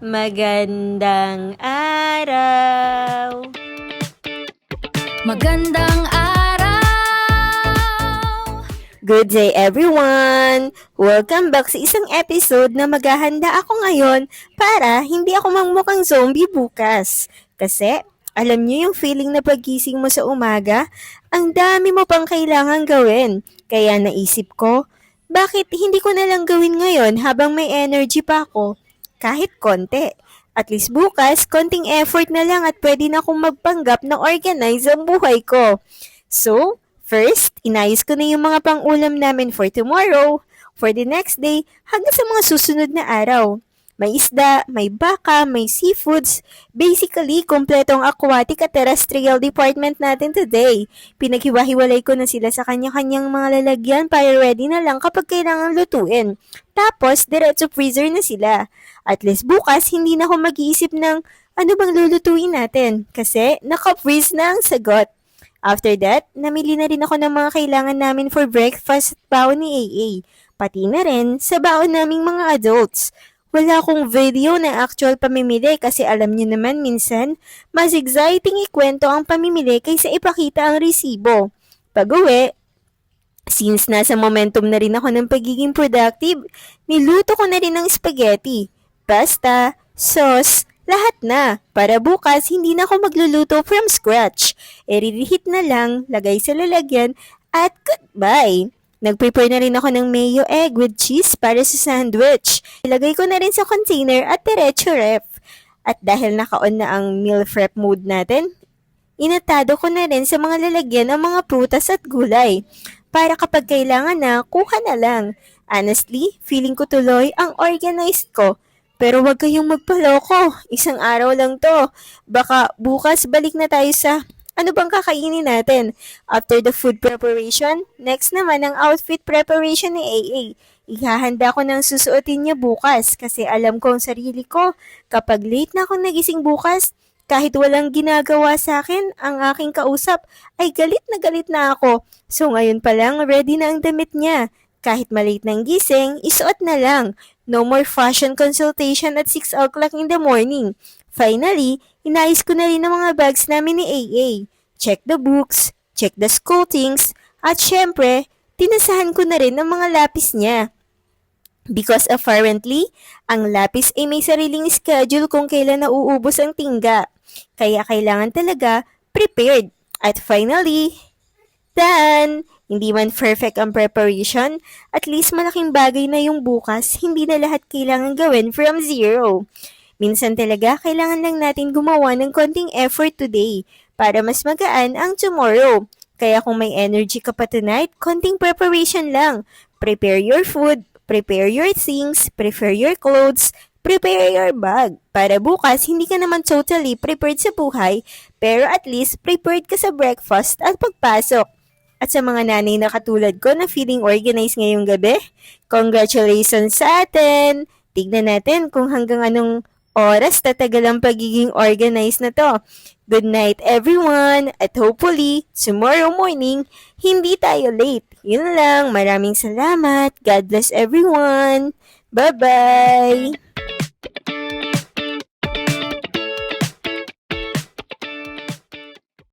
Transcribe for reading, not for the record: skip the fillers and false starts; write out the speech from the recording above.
Magandang araw! Magandang araw! Good day everyone! Welcome back sa isang episode na maghahanda ako ngayon para hindi ako mangmukhang zombie bukas. Kasi, alam niyo yung feeling na pagising mo sa umaga, ang dami mo pang kailangan gawin. Kaya naisip ko, bakit hindi ko na lang gawin ngayon habang may energy pa ako? Kahit konti. At least bukas, konting effort na lang at pwede na akong magpanggap na organize ang buhay ko. So, first, inayos ko na yung mga pang-ulam namin for tomorrow, for the next day, hanggang sa mga susunod na araw. May isda, may baka, may seafoods. Basically, kompletong aquatic at terrestrial department natin today. Pinaghiwa-hiwalay ko na sila sa kanya-kanyang mga lalagyan para ready na lang kapag kailangan lutuin. Tapos, diretso freezer na sila. At least bukas, hindi na ako mag-iisip ng ano bang lulutuin natin kasi naka-freeze na ang sagot. After that, namili na rin ako ng mga kailangan namin for breakfast at baon ni AA. Pati na rin sa baon naming mga adults. Wala akong video na actual pamimili kasi alam niyo naman minsan, mas exciting ikwento ang pamimili kaysa ipakita ang resibo. Pag-uwi, since nasa momentum na rin ako ng pagiging productive, niluto ko na rin ng spaghetti, pasta, sauce, lahat na. Para bukas, hindi na ako magluluto from scratch. I-reheat na lang, lagay sa lalagyan, at goodbye! Nag-prepare na rin ako ng mayo egg with cheese para sa sandwich. Ilagay ko na rin sa container at diretso ref. At dahil naka-on na ang meal prep mode natin, inatado ko na rin sa mga lalagyan ang mga prutas at gulay. Para kapag kailangan na, kuha na lang. Honestly, feeling ko tuloy ang organized ko. Pero wag kayong magpaloko. Isang araw lang to. Baka bukas balik na tayo sa ano bang kakainin natin? After the food preparation, next naman ang outfit preparation ni AA. Ihahanda ko ng susuotin niya bukas kasi alam ko ang sarili ko. Kapag late na akong nagising bukas, kahit walang ginagawa sa akin, ang aking kausap ay galit na ako. So ngayon pa lang, ready na ang damit niya. Kahit malate ng gising, isuot na lang. No more fashion consultation at 6 o'clock in the morning. Finally, inayos ko na rin ang mga bags namin ni AA. Check the books, check the school things, at syempre, tinasahan ko na rin ang mga lapis niya. Because apparently, ang lapis ay may sariling schedule kung kailan nauubos ang tingga. Kaya kailangan talaga prepared. At finally, done! Hindi man perfect ang preparation, at least malaking bagay na yung bukas, hindi na lahat kailangan gawin from zero. Minsan talaga, kailangan lang natin gumawa ng konting effort today para mas magaan ang tomorrow. Kaya kung may energy ka pa tonight, konting preparation lang. Prepare your food, prepare your things, prepare your clothes, prepare your bag. Para bukas, hindi ka naman totally prepared sa buhay, pero at least prepared ka sa breakfast at pagpasok. At sa mga nanay na katulad ko na feeling organized ngayong gabi, congratulations sa atin! Tignan natin kung hanggang anong oras tatagal ang pagiging organized na to. Good night everyone at hopefully tomorrow morning hindi tayo late. Yun lang, maraming salamat. God bless everyone. Bye-bye!